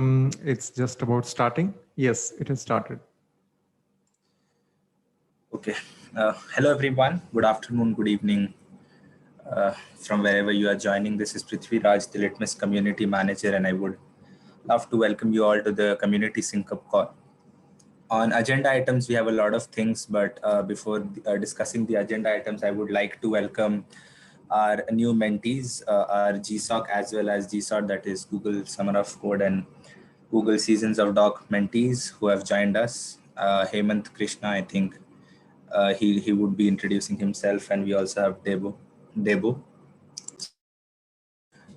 It's just about starting. Yes, it has started. Okay. Hello, everyone. Good afternoon, good evening, from wherever you are joining. This is Prithvi Raj, the Litmus Community Manager, and I would love to welcome you all to the Community Sync Up call. On agenda items, we have a lot of things, but before discussing the agenda items, I would like to welcome our new mentees, our GSOC as well as GSOT, that is Google Summer of Code and Google Seasons of Doc mentees who have joined us. Hemant Krishna, I think he would be introducing himself, and we also have Debo.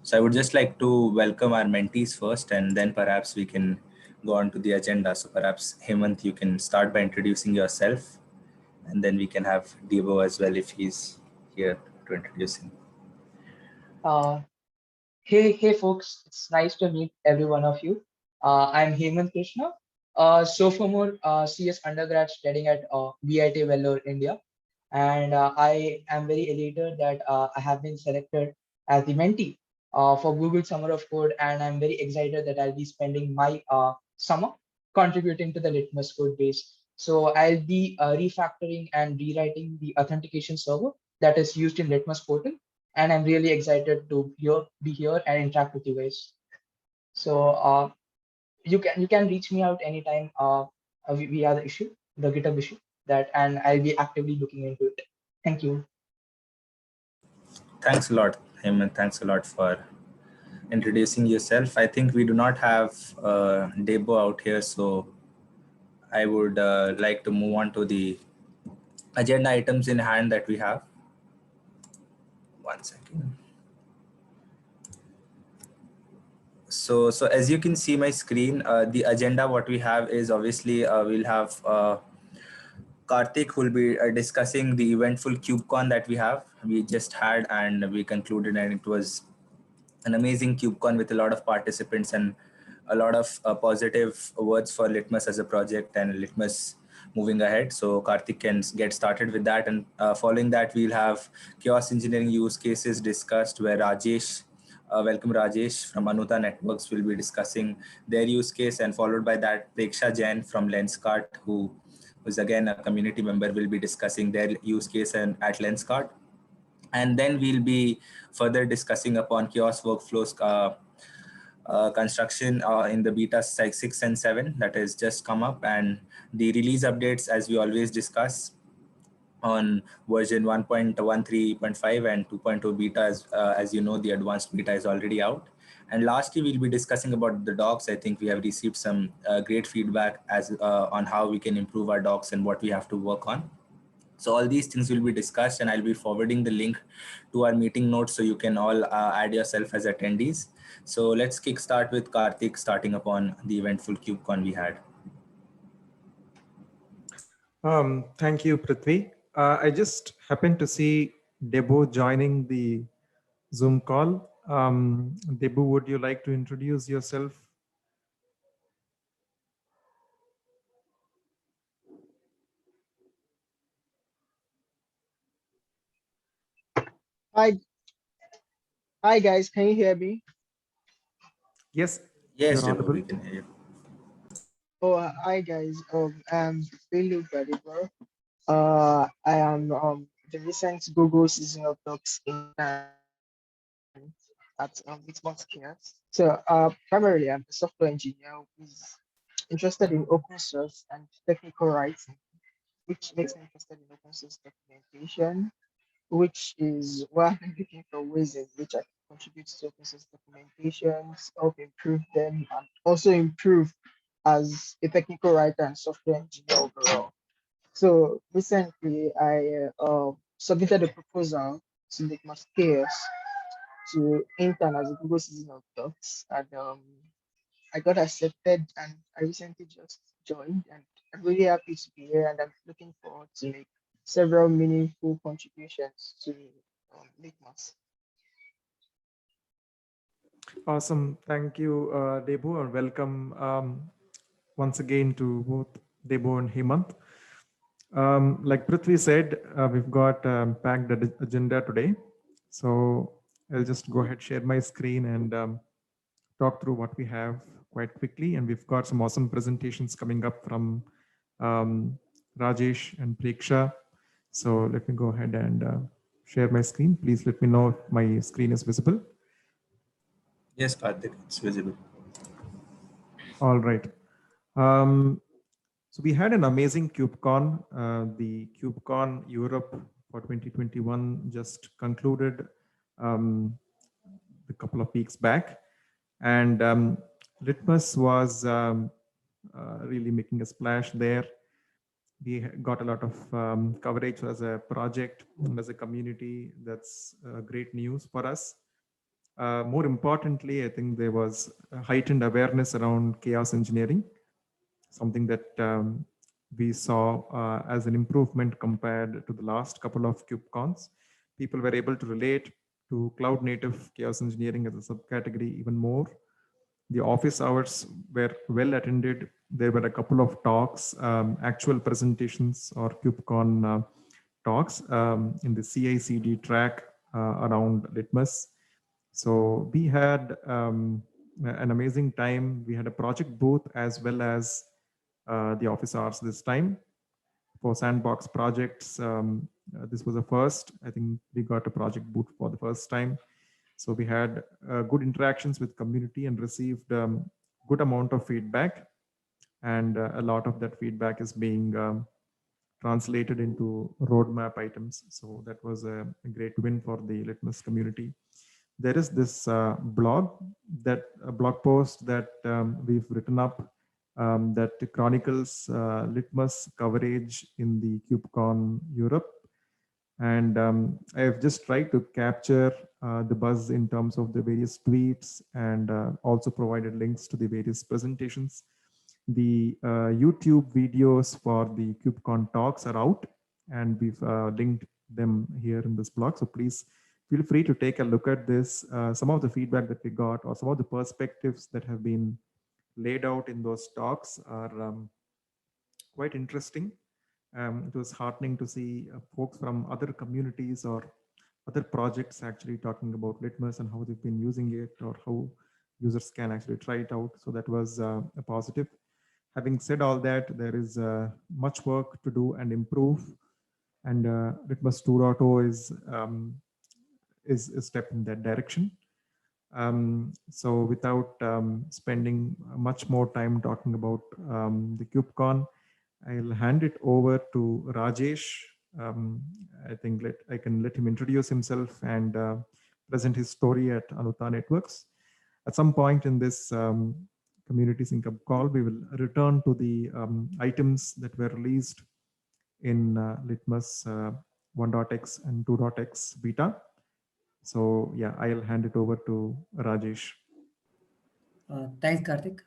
So I would just like to welcome our mentees first, and then perhaps we can go on to the agenda. So perhaps Hemant, you can start by introducing yourself, and then we can have Debo as well if he's here to introduce him. Uh, hey, folks! It's nice to meet every one of you. I'm Hemant Krishna, sophomore CS undergrad studying at VIT Vellore, India, and I am very elated that I have been selected as the mentee for Google Summer of Code, and I'm very excited that I'll be spending my summer contributing to the Litmus code base. So I'll be refactoring and rewriting the authentication server that is used in Litmus portal, and I'm really excited to be here and interact with you guys. So you can reach me out anytime via the GitHub issue that, and I'll be actively looking into it. Thank you. Thanks a lot, Hemant. Thanks a lot for introducing yourself. I think we do not have Debo out here, so I would like to move on to the agenda items in hand that we have. 1 second. So as you can see my screen, the agenda, what we have is obviously we'll have Karthik, who will be discussing the eventful KubeCon that we just had, and we concluded, and it was an amazing KubeCon with a lot of participants and a lot of positive words for Litmus as a project and Litmus moving ahead. So Karthik can get started with that, and following that we'll have chaos engineering use cases discussed, where Rajesh, welcome Rajesh from Anuta Networks, will be discussing their use case, and followed by that Preksha Jain from Lenskart, who is again a community member, will be discussing their use case and at Lenskart. And then we'll be further discussing upon chaos workflows construction in the beta 6 and 7 that has just come up, and the release updates, as we always discuss, on version 1.13.5 and 2.0 beta. As you know, the advanced beta is already out. And lastly, we'll be discussing about the docs. I think we have received some great feedback on how we can improve our docs and what we have to work on. So all these things will be discussed, and I'll be forwarding the link to our meeting notes so you can all add yourself as attendees. So let's kickstart with Karthik starting upon the eventful KubeCon we had. Thank you, Prithvi. I just happened to see Debo joining the Zoom call. Debo, would you like to introduce yourself? Hi guys, can you hear me? Yes. Yes, Debo, we can hear you. Oh, hi guys. I'm Bilu Balibar. I am the recent Google Season of Docs intern at Litmus Cares. So primarily I'm a software engineer who's interested in open source and technical writing, which makes me interested in open source documentation, which is why I'm looking for ways in which I can contribute to open source documentations, help improve them, and also improve as a technical writer and software engineer overall. So recently, I submitted a proposal to Litmus Chaos to intern as a Google Season of Docs, and I got accepted, and I recently just joined, and I'm really happy to be here, and I'm looking forward to make several meaningful contributions to Litmus. Awesome. Thank you, Debo, and welcome once again to both Debo and Hemant. Like Prithvi said, we've got packed agenda today. So I'll just go ahead, share my screen, and talk through what we have quite quickly. And we've got some awesome presentations coming up from Rajesh and Preksha. So let me go ahead and share my screen. Please let me know if my screen is visible. Yes, Karthik, it's visible. All right. Um, so we had an amazing KubeCon. The KubeCon Europe for 2021 just concluded a couple of weeks back. And Litmus was really making a splash there. We got a lot of coverage as a project and as a community. That's great news for us. More importantly, I think there was a heightened awareness around chaos engineering, something that we saw as an improvement compared to the last couple of KubeCons. People were able to relate to cloud native chaos engineering as a subcategory even more. The office hours were well attended. There were a couple of talks, actual presentations or KubeCon talks in the CI/CD track around Litmus. So we had an amazing time. We had a project booth as well as the office hours this time for sandbox projects. This was a first. I think we got a project booth for the first time. So we had good interactions with community and received good amount of feedback. And a lot of that feedback is being translated into roadmap items. So that was a great win for the Litmus community. There is this blog post that we've written up that chronicles Litmus coverage in the KubeCon Europe. And I've just tried to capture the buzz in terms of the various tweets and also provided links to the various presentations. The YouTube videos for the KubeCon talks are out, and we've linked them here in this blog. So please feel free to take a look at this. Some of the feedback that we got or some of the perspectives that have been laid out in those talks are quite interesting. It was heartening to see folks from other communities or other projects actually talking about Litmus and how they've been using it or how users can actually try it out. So that was a positive. Having said all that, there is much work to do and improve. And Litmus 2.0 is a step in that direction. So without spending much more time talking about the KubeCon, I'll hand it over to Rajesh. I think I can let him introduce himself and present his story at Anuta Networks. At some point in this community sync up call, we will return to the items that were released in Litmus 1.x and 2.x beta. So yeah, I'll hand it over to Rajesh. Thanks, Karthik.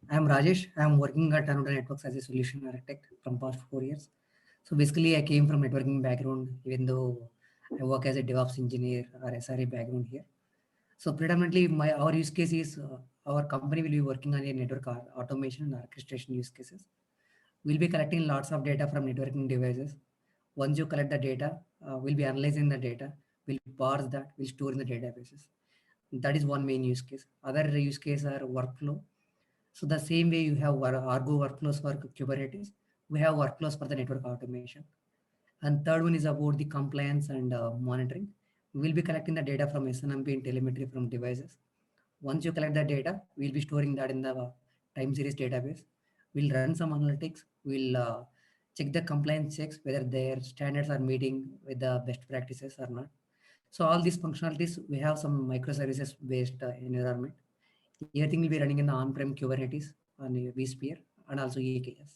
I'm Rajesh. I'm working at Anuta Networks as a solution architect from past 4 years. So basically, I came from networking background, even though I work as a DevOps engineer or SRE background here. So predominantly, our use case is our company will be working on a network automation and orchestration use cases. We'll be collecting lots of data from networking devices. Once you collect the data, we'll be analyzing the data. We'll parse that. We'll store in the databases. That is one main use case. Other use case are workflow. So the same way you have Argo workflows for Kubernetes, we have workflows for the network automation. And third one is about the compliance and monitoring. We'll be collecting the data from SNMP and telemetry from devices. Once you collect the data, we'll be storing that in the time series database. We'll run some analytics. We'll check the compliance checks, whether their standards are meeting with the best practices or not. So all these functionalities, we have some microservices based environment. Everything will be running in the on-prem Kubernetes on vSphere and also EKS.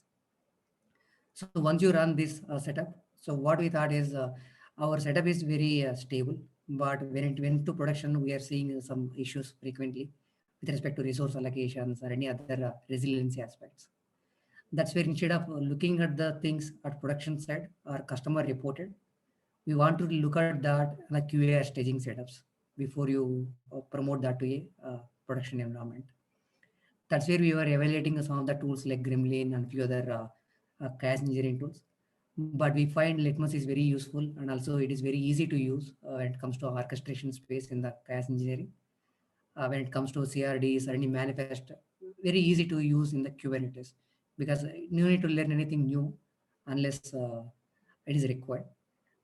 So once you run this setup, so what we thought is our setup is very stable, but when it went to production, we are seeing some issues frequently with respect to resource allocations or any other resiliency aspects. That's where instead of looking at the things at production side or customer reported, we want to look at that like QA staging setups before you promote that to a production environment. That's where we were evaluating some of the tools like Gremlin and few other cache engineering tools. But we find Litmus is very useful and also it is very easy to use when it comes to orchestration space in the cache engineering. When it comes to CRDs or any manifest, very easy to use in the Kubernetes, because you need to learn anything new unless it is required.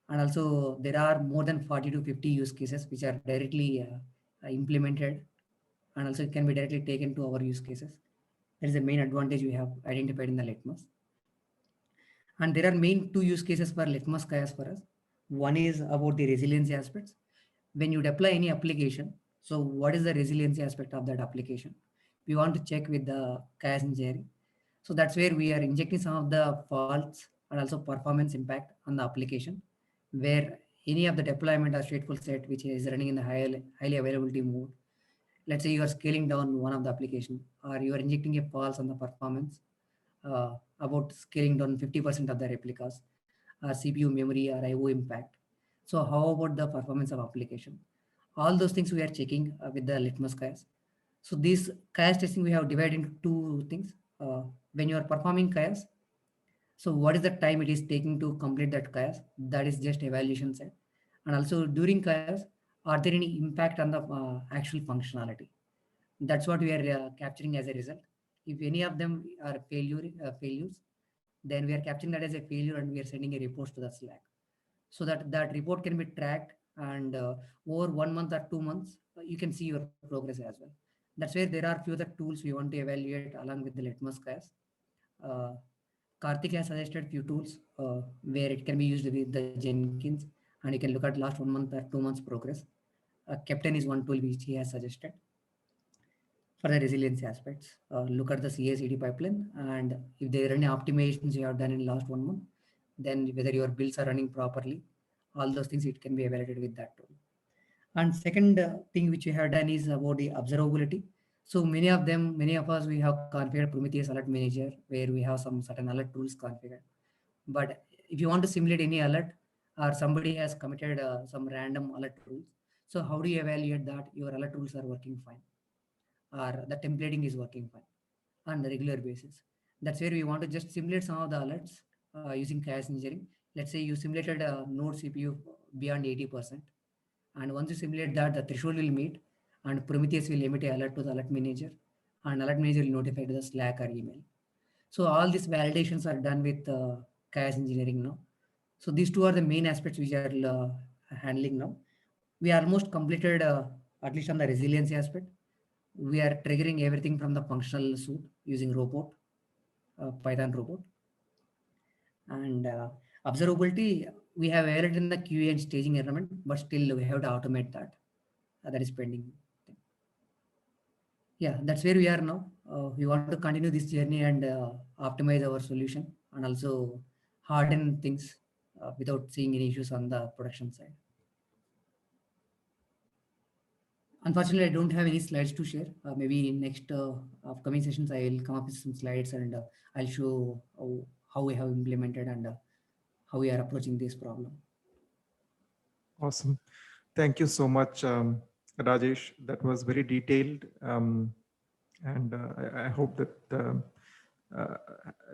And also there are more than 40 to 50 use cases which are directly implemented, and also it can be directly taken to our use cases. That is the main advantage we have identified in the Litmus. And there are main two use cases for Litmus Chaos for us. One is about the resiliency aspects. When you deploy any application, so what is the resiliency aspect of that application? We want to check with the chaos engineering. So that's where we are injecting some of the faults and also performance impact on the application, where any of the deployment or stateful set which is running in the highly availability mode. Let's say you are scaling down one of the application, or you are injecting a false on the performance about scaling down 50% of the replicas, CPU memory or IO impact. So how about the performance of application? All those things we are checking with the Litmus chaos. So this chaos testing we have divided into two things. When you are performing chaos, so what is the time it is taking to complete that chaos? That is just evaluation set. And also during chaos, are there any impact on the actual functionality? That's what we are capturing as a result. If any of them are failures, then we are capturing that as a failure and we are sending a report to the Slack, so that that report can be tracked, and over 1 month or 2 months, you can see your progress as well. That's where there are few other tools we want to evaluate along with the Litmus Chaos. Uh, Karthik has suggested few tools where it can be used with the Jenkins, and you can look at last 1 month or 2 months progress. Captain is one tool which he has suggested for the resilience aspects. Look at the CI/CD pipeline, and if there are any optimizations you have done in last 1 month, then whether your builds are running properly, all those things it can be evaluated with that tool. And second thing which we have done is about the observability. So many of us, we have configured Prometheus Alert Manager, where we have some certain alert tools configured. But if you want to simulate any alert, or somebody has committed some random alert rules, so how do you evaluate that your alert rules are working fine, or the templating is working fine on a regular basis? That's where we want to just simulate some of the alerts using chaos engineering. Let's say you simulated a node CPU beyond 80%, and once you simulate that, the threshold will meet, and Prometheus will emit a alert to the alert manager, and alert manager will notify to the Slack or email. So all these validations are done with chaos engineering now. So these two are the main aspects which are handling now. We almost completed, at least on the resiliency aspect. We are triggering everything from the functional suite using robot, Python robot. And observability, we have added in the QA and staging environment, but still we have to automate that. That is pending. Yeah, that's where we are now. We want to continue this journey and optimize our solution, and also harden things without seeing any issues on the production side. Unfortunately, I don't have any slides to share. Maybe in next upcoming sessions, I will come up with some slides, and I'll show how we have implemented and how we are approaching this problem. Awesome. Thank you so much, Rajesh. That was very detailed. And I hope that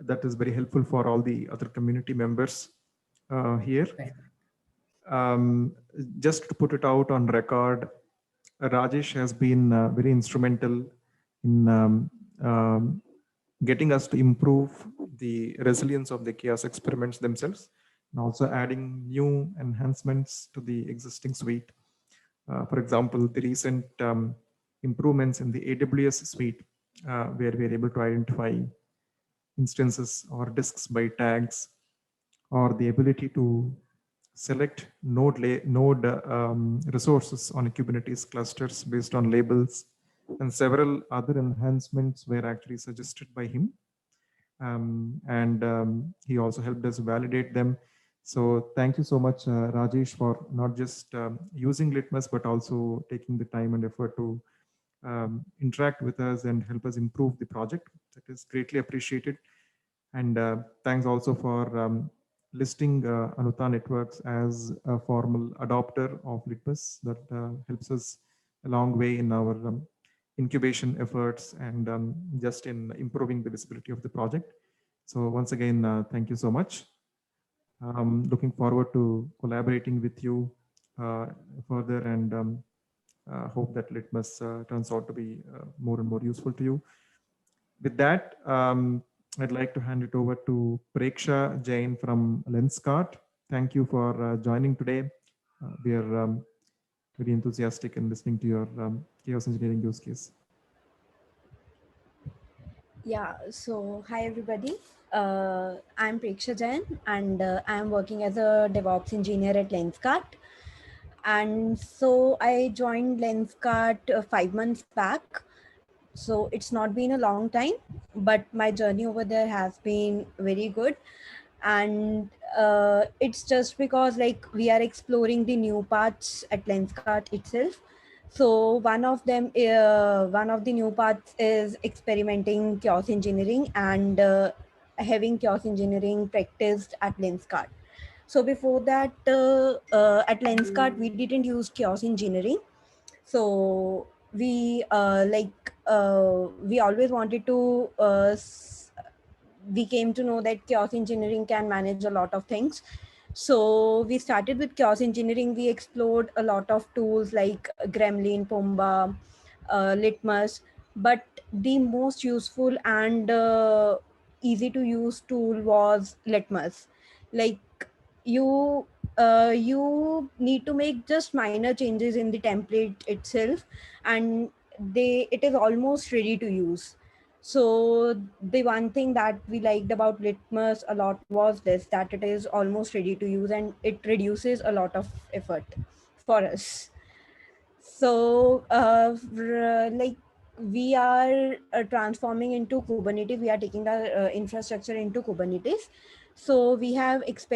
that is very helpful for all the other community members here. Just to put it out on record, Rajesh has been very instrumental in getting us to improve the resilience of the chaos experiments themselves, and also adding new enhancements to the existing suite. For example, the recent improvements in the AWS suite, where we are able to identify instances or disks by tags, or the ability to select node resources on Kubernetes clusters based on labels, and several other enhancements were actually suggested by him. He also helped us validate them. So thank you so much, Rajesh, for not just using Litmus, but also taking the time and effort to interact with us and help us improve the project. That is greatly appreciated. And thanks also for listing Anuta Networks as a formal adopter of Litmus. That helps us a long way in our incubation efforts and just in improving the visibility of the project. So once again, thank you so much. Looking forward to collaborating with you further, and hope that Litmus turns out to be more and more useful to you. With that, I'd like to hand it over to Preksha Jain from Lenskart. Thank you for joining today. We are very enthusiastic in listening to your chaos engineering use case. Yeah, so hi everybody. I'm Preksha Jain and I'm working as a DevOps engineer at Lenskart. And so I joined Lenskart 5 months back. So it's not been a long time, but my journey over there has been very good. And it's just because like we are exploring the new parts at Lenskart itself. So one of the new parts is experimenting chaos engineering and having chaos engineering practiced at Lenskart. So before that, at Lenskart, we didn't use chaos engineering. So we always wanted to we came to know that chaos engineering can manage a lot of things. So we started with chaos engineering. We explored a lot of tools like Gremlin, Pumba, Litmus, but the most useful and easy to use tool was Litmus. Like you you need to make just minor changes in the template itself, and it is almost ready to use. So the one thing that we liked about Litmus a lot was this, that it is almost ready to use and it reduces a lot of effort for us. So like we are transforming into Kubernetes. We are taking our infrastructure into Kubernetes. So we have used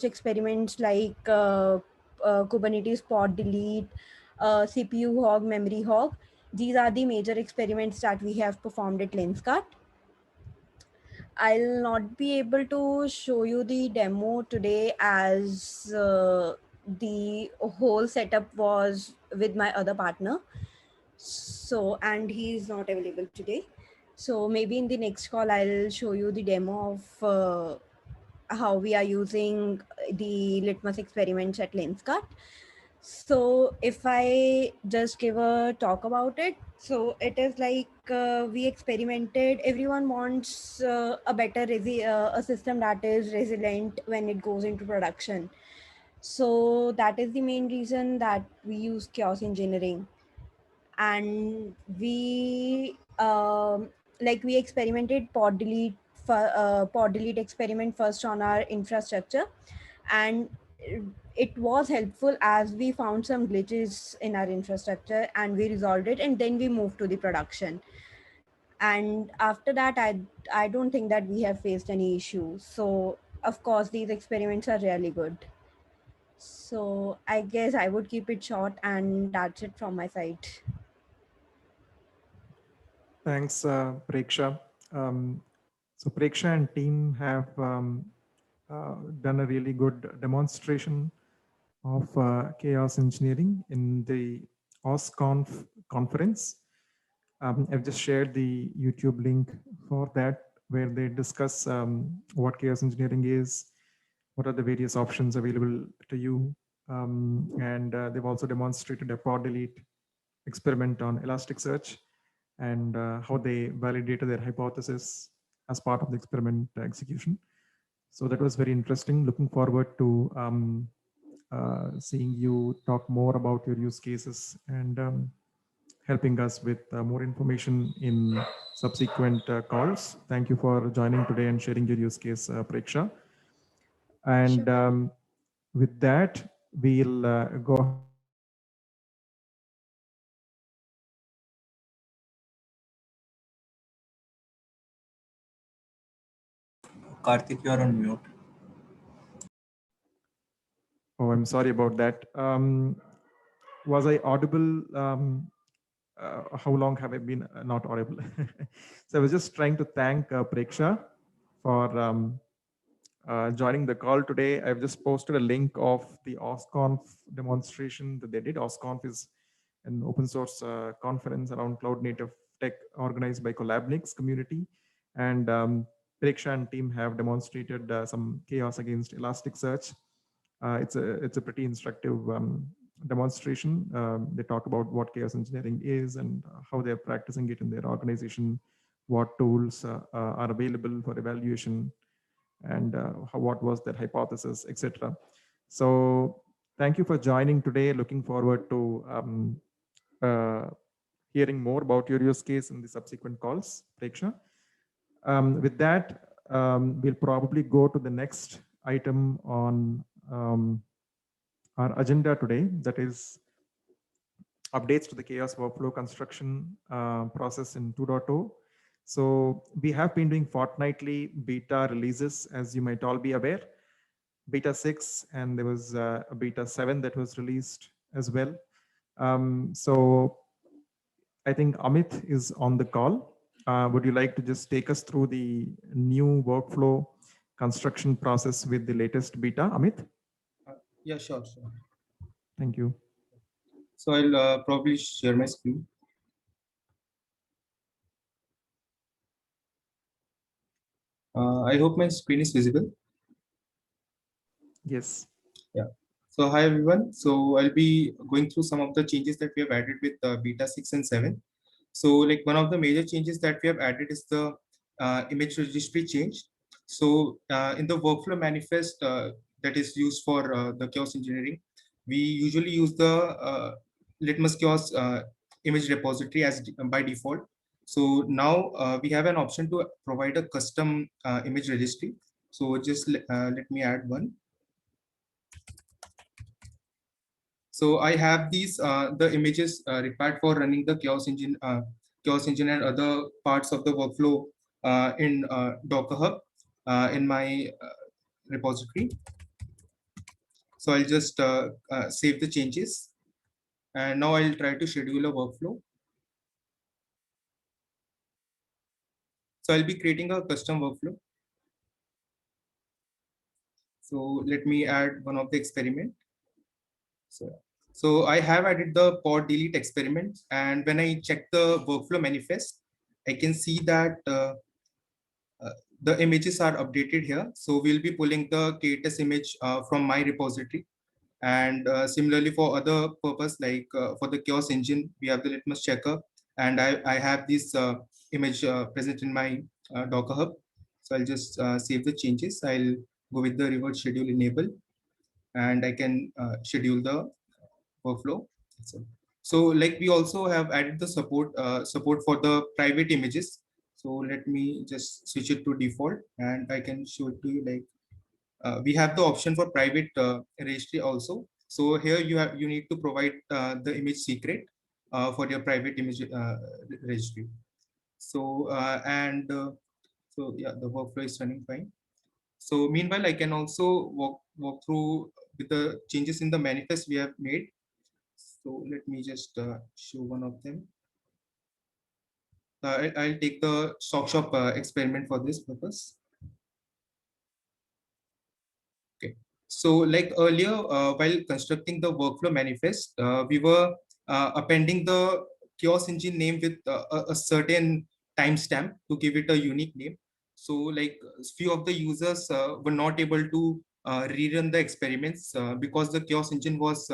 experiments like Kubernetes pod delete, CPU hog, memory hog. These are the major experiments that we have performed at Lenskart. I'll not be able to show you the demo today as the whole setup was with my other partner. So, and he's not available today. So maybe in the next call, I'll show you the demo of how we are using the Litmus experiments at Lenskart. So if I just give a talk about it, so it is like we experimented. Everyone wants a system that is resilient when it goes into production. So that is the main reason that we use chaos engineering. And we experimented pod delete experiment first on our infrastructure, and it was helpful as we found some glitches in our infrastructure and we resolved it, and then we moved to the production. And after that, I don't think that we have faced any issues. So of course these experiments are really good. So I guess I would keep it short, and that's it from my side. Thanks, Preksha. So Preksha and team have done a really good demonstration of chaos engineering in the OSConf conference. I've just shared the YouTube link for that, where they discuss what chaos engineering is, what are the various options available to you, and they've also demonstrated a pod delete experiment on Elasticsearch, and how they validated their hypothesis as part of the experiment execution. So that was very interesting. Looking forward to seeing you talk more about your use cases and helping us with more information in subsequent calls. Thank you for joining today and sharing your use case, Preksha. And with that, we'll go. Karthik, you're on mute. Oh, I'm sorry about that. Was I audible? How long have I been not audible? So I was just trying to thank Preksha for joining the call today. I've just posted a link of the OSConf demonstration that they did. OSConf is an open source conference around cloud native tech organized by Collabnix community. And Preksha and team have demonstrated some chaos against Elasticsearch. It's a pretty instructive demonstration. They talk about what chaos engineering is and how they're practicing it in their organization, what tools are available for evaluation, and what was their hypothesis, etc. So thank you for joining today. Looking forward to hearing more about your use case in the subsequent calls, Preksha. With that, we'll probably go to the next item on our agenda today, that is updates to the chaos workflow construction process in 2.0. So we have been doing fortnightly beta releases, as you might all be aware. Beta 6, and there was a beta 7 that was released as well. So I think Amit is on the call. Would you like to just take us through the new workflow construction process with the latest beta, Amit? Yeah, sure. Thank you. So I'll probably share my screen. I hope my screen is visible. Yes. Yeah. So hi everyone. So I'll be going through some of the changes that we have added with beta 6 and 7. So like one of the major changes that we have added is the image registry change. So in the workflow manifest that is used for the chaos engineering, we usually use the Litmus chaos image repository as by default. So now we have an option to provide a custom image registry. So just let me add one. So I have these the images required for running the chaos engine and other parts of the workflow in Docker Hub in my repository. So I'll just save the changes, and now I'll try to schedule a workflow. So I'll be creating a custom workflow. So let me add one of the experiment. So I have added the pod delete experiment, and when I check the workflow manifest, I can see that the images are updated here. So we'll be pulling the KTS image from my repository. And similarly for other purpose, like for the chaos engine, we have the Litmus checker, and I have this image present in my Docker Hub. So I'll just save the changes. I'll go with the revert schedule enable, and I can schedule the workflow. So like we also have added the support for the private images. So let me just switch it to default, and I can show it to you. Like we have the option for private registry also. So here you need to provide the image secret for your private image registry. So so yeah, the workflow is running fine. So meanwhile, I can also walk through with the changes in the manifest we have made. So let me just show one of them. I'll take the stock shop experiment for this purpose. Okay. So like earlier, while constructing the workflow manifest, we were appending the chaos engine name with a certain timestamp to give it a unique name. So like few of the users were not able to rerun the experiments because the chaos engine was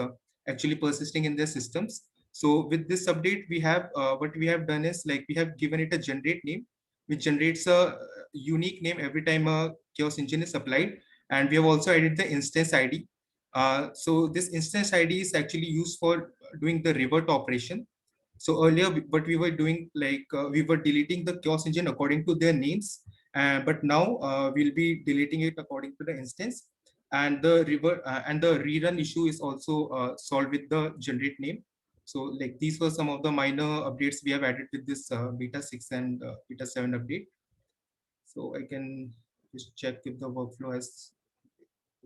actually persisting in their systems. So with this update, we have what we have done is like we have given it a generate name, which generates a unique name every time a chaos engine is applied. And we have also added the instance ID. So this instance ID is actually used for doing the revert operation. So earlier, what we were doing, like we were deleting the chaos engine according to their names, but now we'll be deleting it according to the instance. And the revert and the rerun issue is also solved with the generate name. So like these were some of the minor updates we have added with this beta 6 and beta 7 update. So I can just check if the workflow has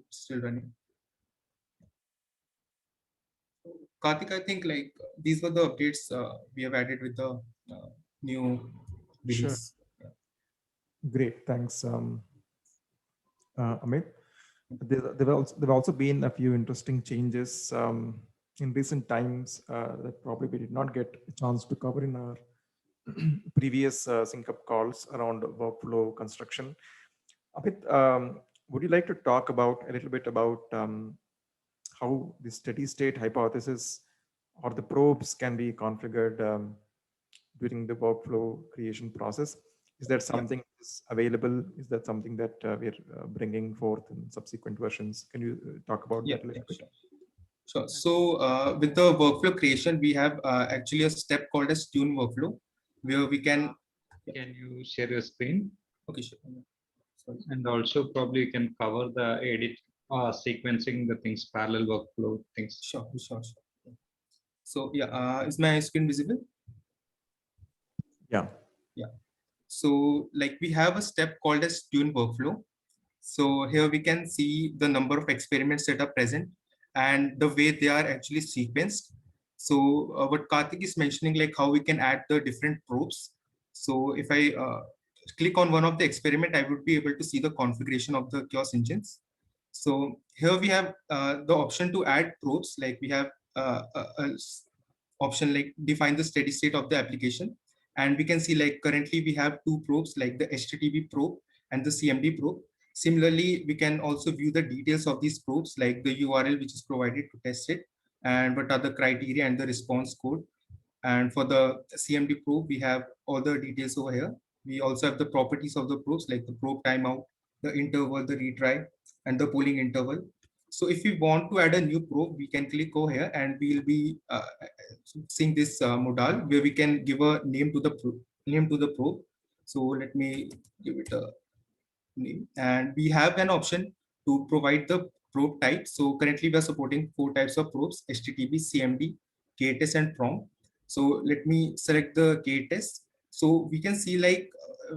still running. Karthik, I think like these were the updates we have added with the new release. Sure. Great, thanks, Amit. There have also been a few interesting changes in recent times that probably we did not get a chance to cover in our previous sync up calls around workflow construction. Amit, would you like to talk about a little bit about how the steady state hypothesis or the probes can be configured during the workflow creation process. Is that something is available? Is that something that we're bringing forth in subsequent versions? Can you talk about that a little bit? Sure. So with the workflow creation, we have actually a step called as tune workflow, where we can. Can you share your screen? Okay, sure. Sorry. And also probably you can cover the edit, sequencing the things, parallel workflow things. Sure. So yeah, is my screen visible? Yeah. So like we have a step called as tune workflow. So here we can see the number of experiments that are present and the way they are actually sequenced. So what Karthik is mentioning, like how we can add the different probes. So if I click on one of the experiment, I would be able to see the configuration of the chaos engines. So here we have the option to add probes, like we have a option like define the steady state of the application. And we can see like currently we have two probes, like the HTTP probe and the CMD probe. Similarly, we can also view the details of these probes, like the URL which is provided to test it, and what are the criteria and the response code. And for the CMD probe, we have all the details over here. We also have the properties of the probes, like the probe timeout, the interval, the retry, and the polling interval. So if we want to add a new probe, we can click over here and we'll be seeing this modal where we can give a name to the probe. So let me give it a name. And we have an option to provide the probe type. So currently we are supporting 4 types of probes: HTTP, CMD, KTS, and PROM. So let me select the KTS. So we can see like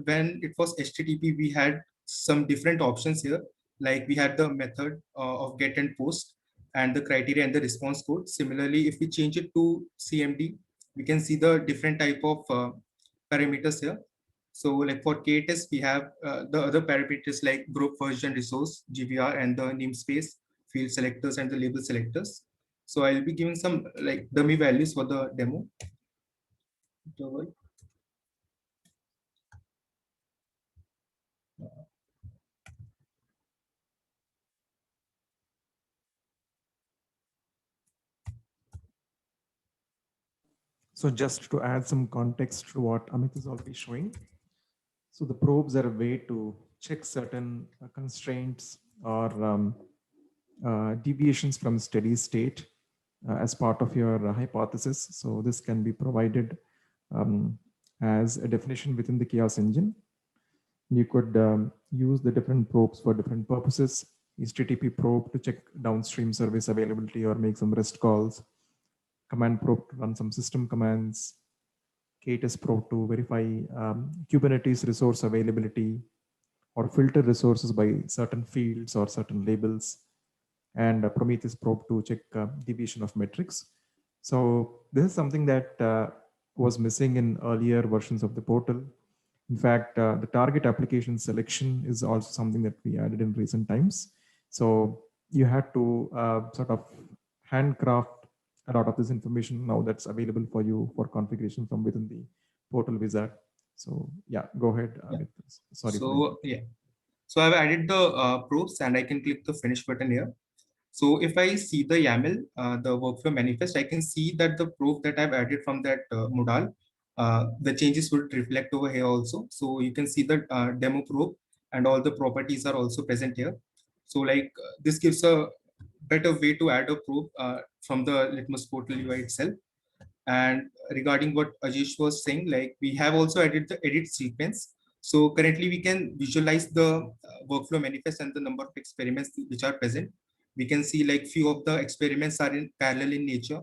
when it was HTTP, we had some different options here. Like we had the method of get and post and the criteria and the response code. Similarly, if we change it to CMD, we can see the different type of parameters here. So like for KTS, we have the other parameters like group version resource, GVR, and the namespace, field selectors, and the label selectors. So I'll be giving some like dummy values for the demo. So just to add some context to what Amit is already showing. So the probes are a way to check certain constraints or deviations from steady state as part of your hypothesis. So this can be provided as a definition within the chaos engine. You could use the different probes for different purposes. HTTP probe to check downstream service availability or make some REST calls. Command probe to run some system commands. KTS probe to verify Kubernetes resource availability or filter resources by certain fields or certain labels. And Prometheus probe to check deviation of metrics. So this is something that was missing in earlier versions of the portal. In fact, the target application selection is also something that we added in recent times. So you had to sort of handcraft a lot of this information now that's available for you for configuration from within the portal wizard. So yeah, go ahead. Amit. Sorry. So yeah, so I've added the probes and I can click the finish button here. So if I see the YAML, the workflow manifest, I can see that the probe that I've added from that modal, the changes would reflect over here also. So you can see the demo probe and all the properties are also present here. So like this gives a better way to add a probe from the Litmus portal UI itself. And regarding what Ajish was saying, like we have also added the edit sequence. So currently we can visualize the workflow manifest and the number of experiments which are present. We can see like few of the experiments are in parallel in nature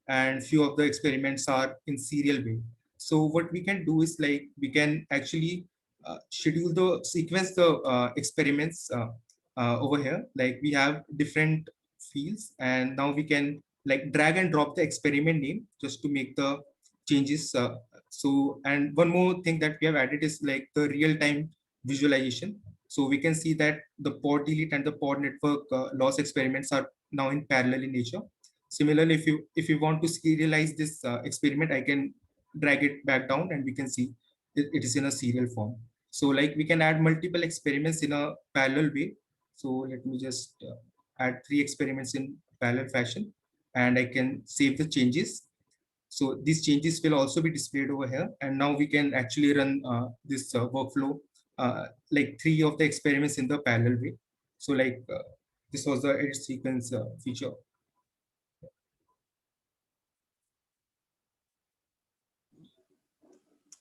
and few of the experiments are in serial way. So what we can do is like we can actually schedule the sequence the experiments over here. Like we have different fields and now we can like drag and drop the experiment name just to make the changes. So and one more thing that we have added is like the real-time visualization. So we can see that the pod delete and the pod network loss experiments are now in parallel in nature. Similarly, if you want to serialize this experiment, I can drag it back down and we can see it is in a serial form. So like we can add multiple experiments in a parallel way. So let me just add 3 experiments in parallel fashion, and I can save the changes. So these changes will also be displayed over here. And now we can actually run this workflow, like 3 of the experiments in the parallel way. So like this was the edit sequence feature.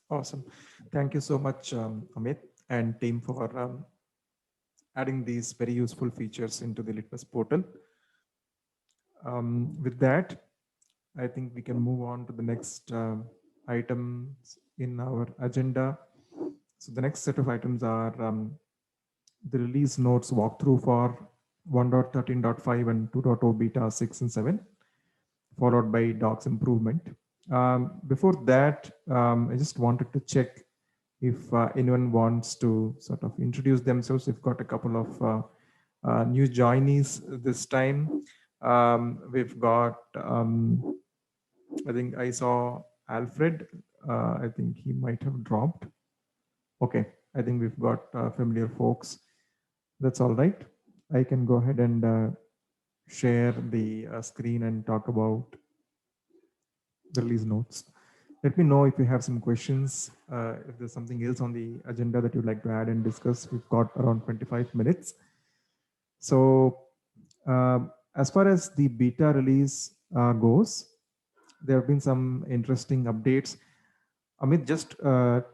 Awesome. Thank you so much, Amit and team, for adding these very useful features into the Litmus portal. With that, I think we can move on to the next items in our agenda. So the next set of items are the release notes walkthrough for 1.13.5 and 2.0 beta 6 and 7, followed by docs improvement. Before that, I just wanted to check if anyone wants to sort of introduce themselves. We've got a couple of new joinees this time. We've got, I think I saw Alfred. I think he might have dropped. Okay, I think we've got familiar folks. That's all right. I can go ahead and share the screen and talk about the release notes. Let me know if you have some questions, if there's something else on the agenda that you'd like to add and discuss. We've got around 25 minutes. So as far as the beta release goes, there have been some interesting updates. Amit just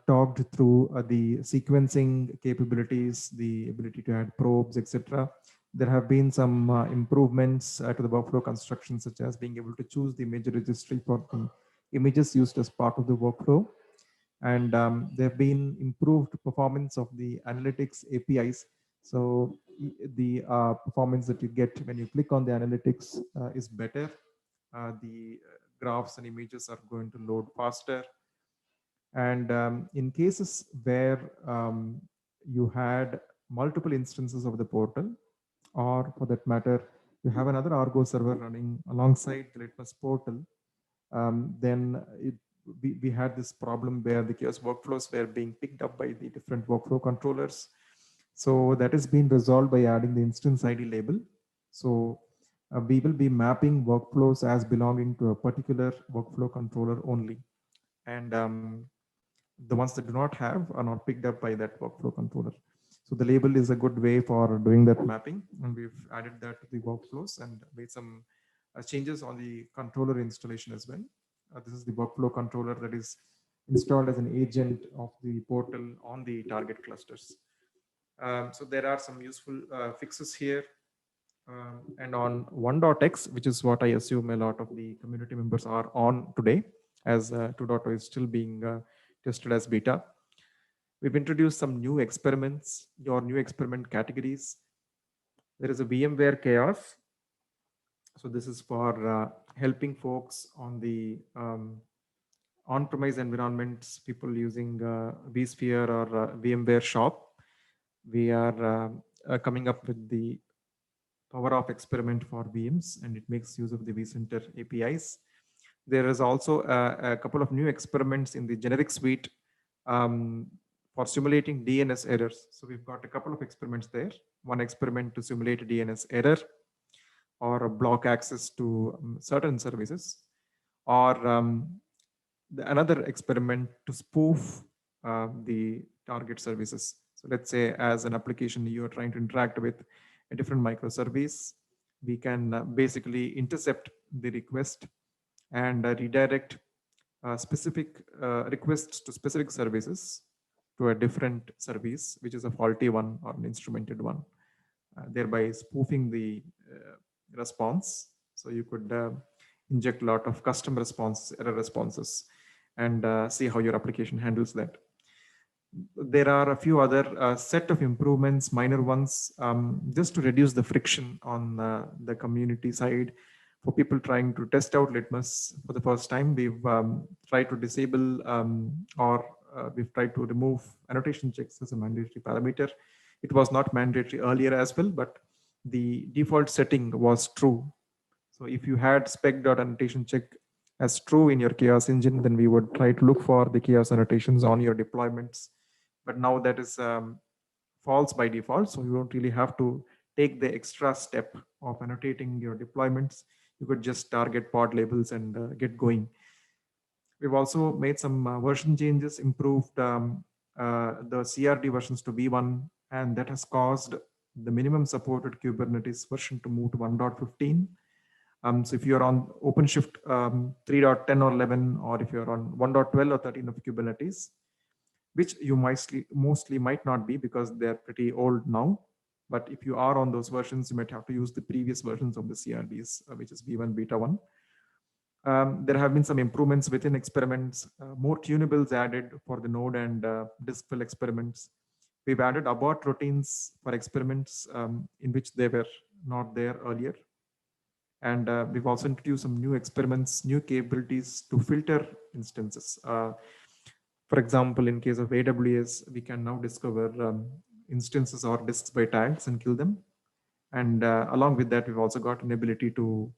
talked through the sequencing capabilities, the ability to add probes, etc. There have been some improvements to the workflow construction, such as being able to choose the image registry for the images used as part of the workflow. And there have been improved performance of the analytics APIs. So the performance that you get when you click on the analytics is better. The graphs and images are going to load faster. And in cases where you had multiple instances of the portal, or for that matter, you have another Argo server running alongside the Litmus portal, then we had this problem where the chaos workflows were being picked up by the different workflow controllers. So that has been resolved by adding the instance ID label. So we will be mapping workflows as belonging to a particular workflow controller only. And the ones that do not have are not picked up by that workflow controller. So the label is a good way for doing that mapping. And we've added that to the workflows and made some changes on the controller installation as well. This is the workflow controller that is installed as an agent of the portal on the target clusters. So there are some useful fixes here. And on 1.x, which is what I assume a lot of the community members are on today, as 2.0 is still being tested as beta. We've introduced some new experiments, your new experiment categories. There is a VMware chaos. So this is for helping folks on the on-premise environments, people using vSphere or VMware Shop. We are coming up with the power off experiment for VMs, and it makes use of the vCenter APIs. There is also a couple of new experiments in the generic suite for simulating DNS errors. So we've got a couple of experiments there. One experiment to simulate a DNS error or block access to certain services, or another experiment to spoof the target services. So let's say as an application, you are trying to interact with a different microservice, we can basically intercept the request and redirect specific requests to specific services to a different service, which is a faulty one or an instrumented one, thereby spoofing the response. So you could inject a lot of custom response, error responses, and see how your application handles that. There are a few other set of improvements, minor ones, just to reduce the friction on the community side. For people trying to test out Litmus for the first time, we've tried to disable or we've tried to remove annotation checks as a mandatory parameter. It was not mandatory earlier as well, but the default setting was true. So if you had spec.annotation check as true in your chaos engine, then we would try to look for the chaos annotations on your deployments. But now that is false by default, so you don't really have to take the extra step of annotating your deployments, you could just target pod labels and get going. We've also made some version changes, improved the CRD versions to V1, and that has caused the minimum supported Kubernetes version to move to 1.15. So if you're on OpenShift 3.10 or 11, or if you're on 1.12 or 13 of Kubernetes, which you mostly might not be because they're pretty old now. But if you are on those versions, you might have to use the previous versions of the CRDs, which is V1 Beta 1. There have been some improvements within experiments, more tunables added for the node and disk fill experiments. We've added abort routines for experiments in which they were not there earlier. And we've also introduced some new experiments, new capabilities to filter instances. For example, in case of AWS, we can now discover instances or disks by tags and kill them. And along with that, we've also got an ability to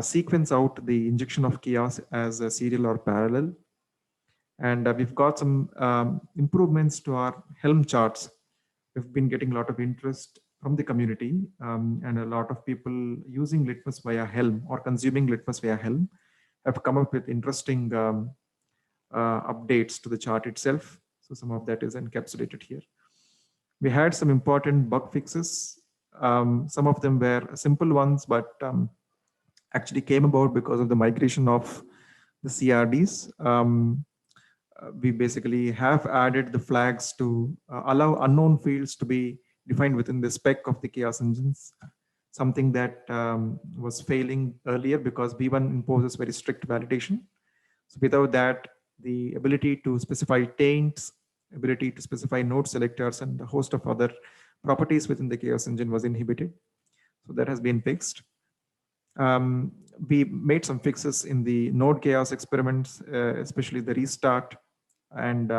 sequence out the injection of chaos as a serial or parallel. And we've got some improvements to our Helm charts. We've been getting a lot of interest from the community and a lot of people using Litmus via Helm or consuming Litmus via Helm have come up with interesting updates to the chart itself. So some of that is encapsulated here. We had some important bug fixes. Some of them were simple ones, but actually came about because of the migration of the CRDs. We basically have added the flags to allow unknown fields to be defined within the spec of the chaos engines, something that was failing earlier because V1 imposes very strict validation. So without that, the ability to specify taints, ability to specify node selectors, and a host of other properties within the chaos engine was inhibited. So that has been fixed. We made some fixes in the node chaos experiments, especially the restart. And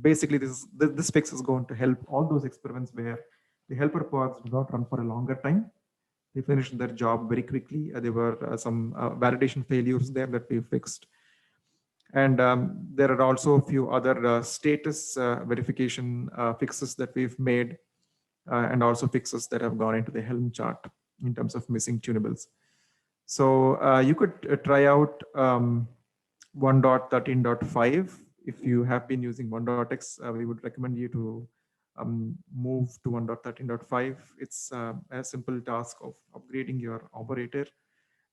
basically this fix is going to help all those experiments where the helper pods do not run for a longer time. They finished their job very quickly. There were some validation failures there that we fixed. And there are also a few other status verification fixes that we've made and also fixes that have gone into the Helm chart in terms of missing tunables. So you could try out 1.13.5. If you have been using 1.x, we would recommend you to move to 1.13.5. It's a simple task of upgrading your operator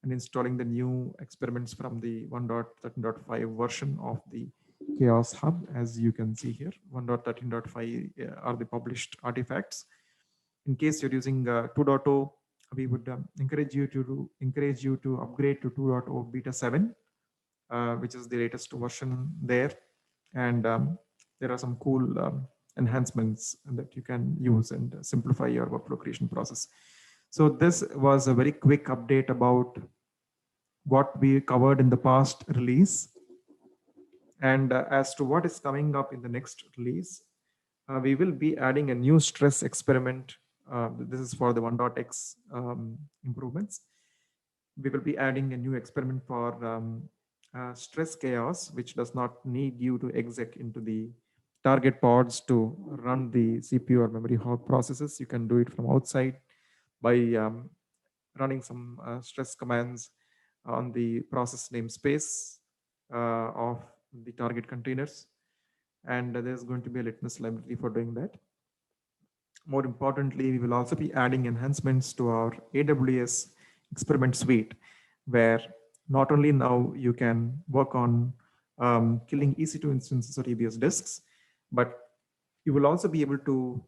and installing the new experiments from the 1.13.5 version of the Chaos Hub. As you can see here, 1.13.5 are the published artifacts. In case you're using 2.0, we would encourage you to upgrade to 2.0 beta 7, which is the latest version there. And there are some cool enhancements that you can use and simplify your workflow creation process. So this was a very quick update about what we covered in the past release. And as to what is coming up in the next release, we will be adding a new stress experiment. This is for the 1.x improvements. We will be adding a new experiment for stress chaos, which does not need you to exec into the target pods to run the CPU or memory hog processes. You can do it from outside by running some stress commands on the process namespace of the target containers. And there's going to be a Litmus library for doing that. More importantly, we will also be adding enhancements to our AWS experiment suite, where not only now you can work on killing EC2 instances or EBS disks, but you will also be able to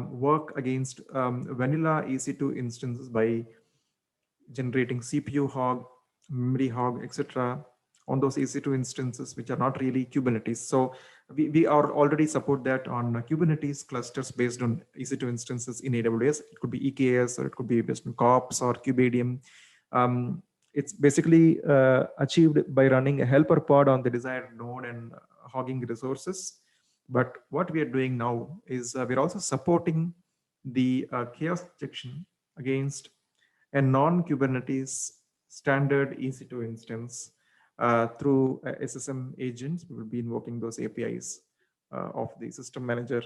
work against vanilla EC2 instances by generating CPU hog, memory hog, etc. on those EC2 instances, which are not really Kubernetes. So we are already support that on Kubernetes clusters based on EC2 instances in AWS. It could be EKS, or it could be based on kops or Kubedium. It's basically achieved by running a helper pod on the desired node and hogging resources. But what we are doing now is we're also supporting the chaos detection against a non-Kubernetes standard EC2 instance through SSM agents. We will be invoking those APIs of the system manager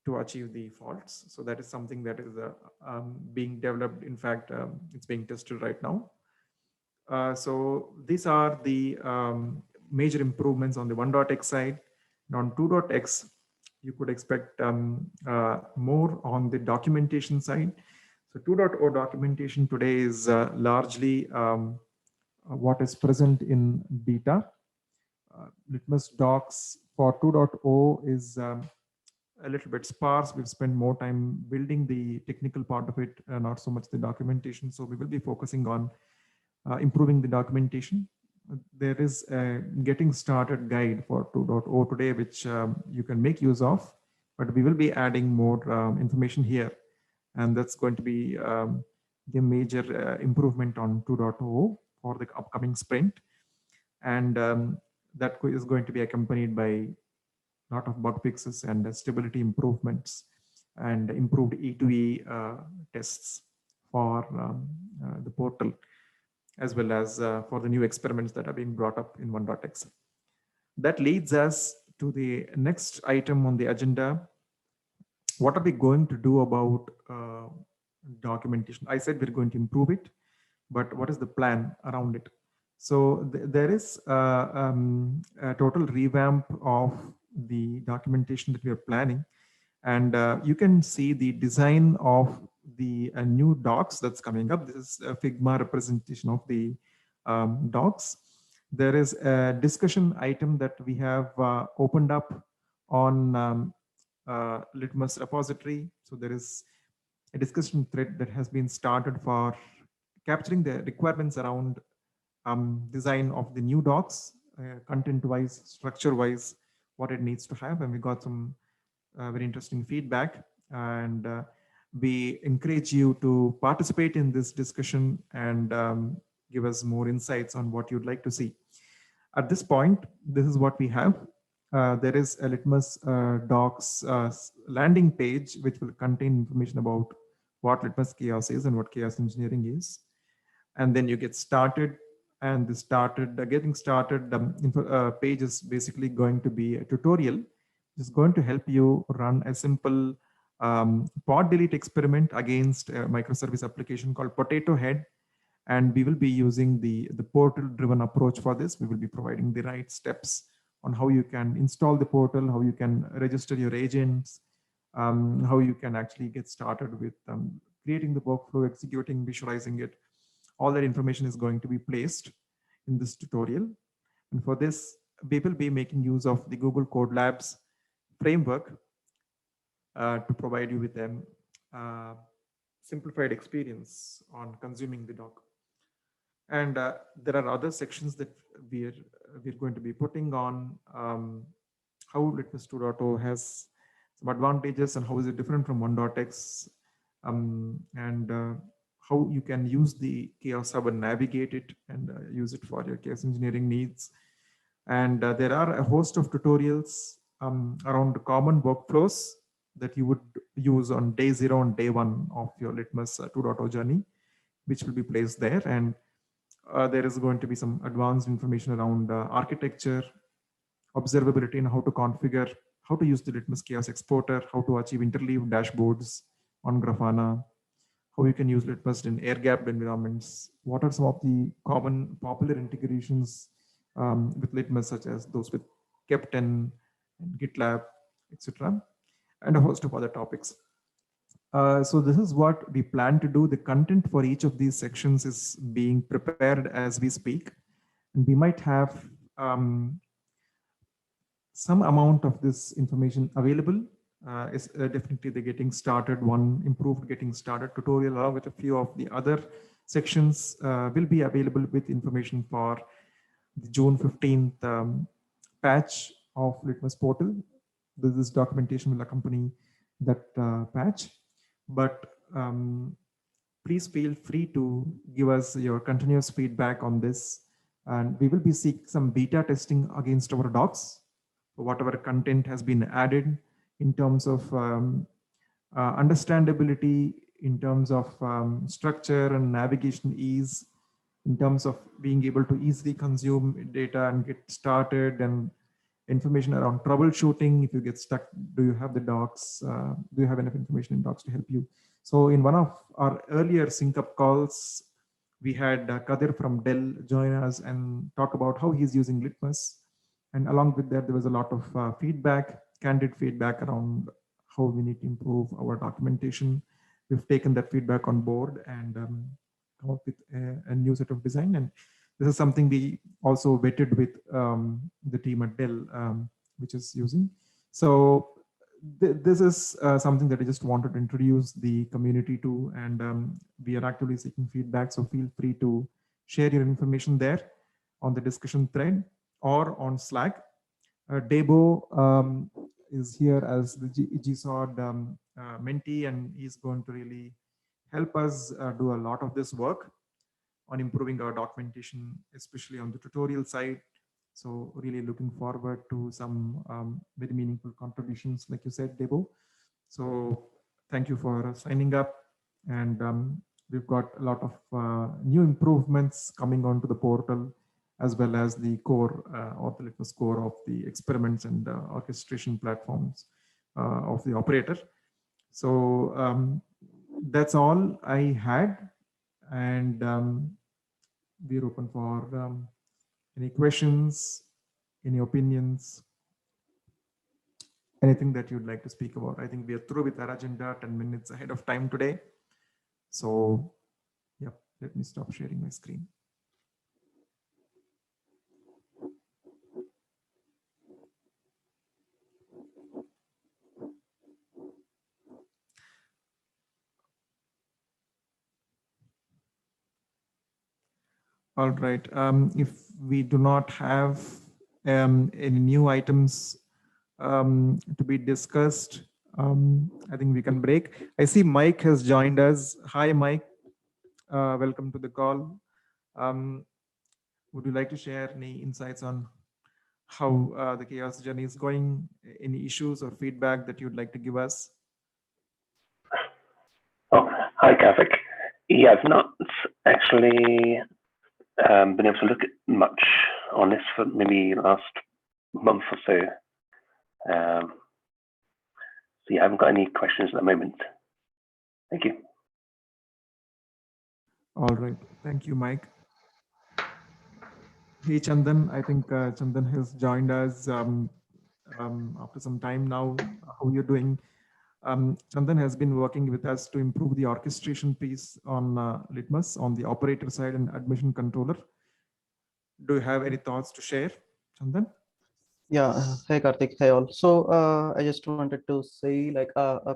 to achieve the faults. So that is something that is being developed. In fact, it's being tested right now. So these are the major improvements on the 1.x side. And on 2.x, you could expect more on the documentation side. So 2.0 documentation today is largely what is present in beta. Litmus docs for 2.0 is a little bit sparse. We've spent more time building the technical part of it, not so much the documentation. So we will be focusing on improving the documentation. There is a getting started guide for 2.0 today, which you can make use of, but we will be adding more information here. And that's going to be the major improvement on 2.0 for the upcoming sprint. And that is going to be accompanied by a lot of bug fixes and stability improvements and improved E2E tests for the portal, as well as for the new experiments that are being brought up in 1.x. That leads us to the next item on the agenda. What are we going to do about documentation? I said we're going to improve it, but what is the plan around it? So there is a total revamp of the documentation that we are planning. And you can see the design of the new docs that's coming up. This is a Figma representation of the docs. There is a discussion item that we have opened up on Litmus repository. So there is a discussion thread that has been started for capturing the requirements around design of the new docs, content-wise, structure-wise, what it needs to have. And we got some very interesting feedback, and we encourage you to participate in this discussion and give us more insights on what you'd like to see. At this point, this is what we have. There is a Litmus docs landing page, which will contain information about what Litmus Chaos is and what chaos engineering is. And then you get started, and this getting started page is basically going to be a tutorial. It's going to help you run a simple pod delete experiment against a microservice application called Potato Head. And we will be using the portal driven approach for this. We will be providing the right steps on how you can install the portal, how you can register your agents, how you can actually get started with creating the workflow, executing, visualizing it. All that information is going to be placed in this tutorial. And for this, we will be making use of the Google Code Labs framework to provide you with a simplified experience on consuming the doc. And there are other sections that we're going to be putting on how Litmus 2.0 has some advantages and how is it different from 1.x, and how you can use the Chaos Hub and navigate it and use it for your chaos engineering needs. And there are a host of tutorials around common workflows that you would use on day 0 and day 1 of your Litmus 2.0 journey, which will be placed there. And there is going to be some advanced information around architecture, observability, and how to configure, how to use the Litmus Chaos Exporter, how to achieve interleaved dashboards on Grafana, how you can use Litmus in air-gapped environments, what are some of the common popular integrations with Litmus, such as those with Keptn and GitLab, etc., and a host of other topics. So this is what we plan to do. The content for each of these sections is being prepared as we speak. And we might have some amount of this information available. Is definitely the getting started one, improved getting started tutorial, along with a few of the other sections will be available with information for the June 15th patch of Litmus portal. This documentation will accompany that patch. But please feel free to give us your continuous feedback on this. And we will be seeking some beta testing against our docs, whatever content has been added in terms of understandability, in terms of structure and navigation ease, in terms of being able to easily consume data and get started and information around troubleshooting. If you get stuck, do you have the docs? Do you have enough information in docs to help you? So in one of our earlier sync up calls, we had Kadir from Dell join us and talk about how he's using Litmus. And along with that, there was a lot of feedback, candid feedback around how we need to improve our documentation. We've taken that feedback on board and come up with a new set of design. And this is something we also vetted with the team at Dell, which is using. So this is something that I just wanted to introduce the community to, and we are actively seeking feedback. So feel free to share your information there on the discussion thread or on Slack. Debo is here as the GSOD mentee, and he's going to really help us do a lot of this work on improving our documentation, especially on the tutorial side. So really looking forward to some very meaningful contributions, like you said, Debo. So thank you for signing up. And we've got a lot of new improvements coming onto the portal, as well as the core or the Litmus core of the experiments and orchestration platforms of the operator. So that's all I had. And we're open for any questions, any opinions, anything that you'd like to speak about. I think we are through with our agenda 10 minutes ahead of time today. So, yeah, let me stop sharing my screen. All right. If we do not have any new items to be discussed, I think we can break. I see Mike has joined us. Hi, Mike. Welcome to the call. Would you like to share any insights on how the chaos journey is going? Any issues or feedback that you'd like to give us? Oh, hi, Karthik. Yeah, I've not actually been able to look at much on this for maybe the last month or so. So yeah, I haven't got any questions at the moment. Thank you. All right. Thank you, Mike. Hey, Chandan. I think Chandan has joined us after some time now. How are you doing? Chandan has been working with us to improve the orchestration piece on Litmus on the operator side and admission controller. Do you have any thoughts to share, Chandan? Yeah, hey Karthik, hey all. So I just wanted to say, like,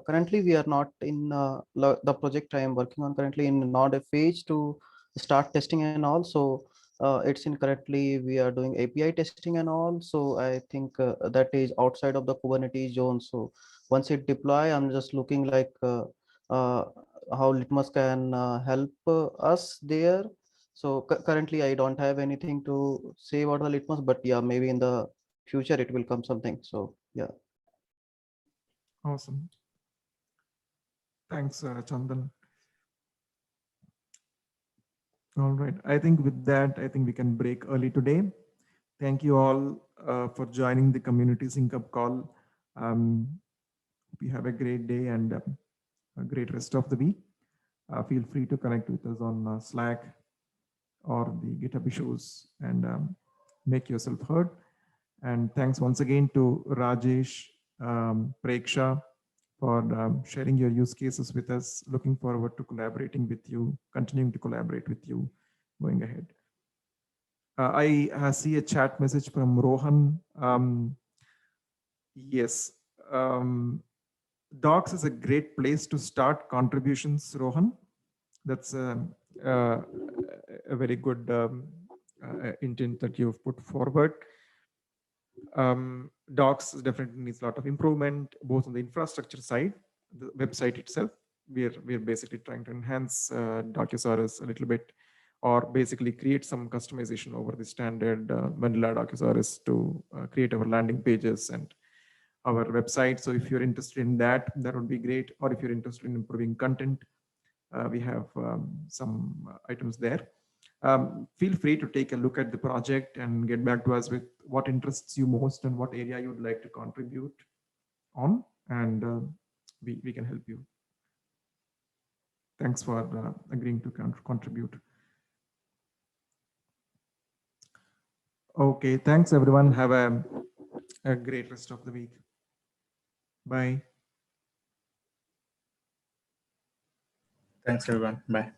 currently we are not in the project I am working on currently in not a phase to start testing and all. So it's in currently we are doing API testing and all. So I think that is outside of the Kubernetes zone. So once it deploy, I'm just looking like how Litmus can help us there. So currently I don't have anything to say about the Litmus, but yeah, maybe in the future it will come something. So yeah. Awesome. Thanks, Chandan. All right. I think with that, I think we can break early today. Thank you all for joining the community sync up call. We have a great day and a great rest of the week. Feel free to connect with us on Slack or the GitHub issues and make yourself heard. And thanks once again to Rajesh, Preksha, for sharing your use cases with us. Looking forward to collaborating with you, continuing to collaborate with you going ahead. I see a chat message from Rohan. Yes, Docs is a great place to start contributions, Rohan. That's a very good intent that you've put forward. Docs definitely needs a lot of improvement, both on the infrastructure side, the website itself. We're basically trying to enhance Docusaurus a little bit, or basically create some customization over the standard vanilla Docusaurus to create our landing pages and our website. So if you're interested in that, that would be great. Or if you're interested in improving content, we have some items there. feel free to take a look at the project and get back to us with what interests you most and what area you'd like to contribute on, and we can help you. Thanks for agreeing to contribute. Okay, thanks everyone. Have a great rest of the week. Bye. Thanks everyone. Bye.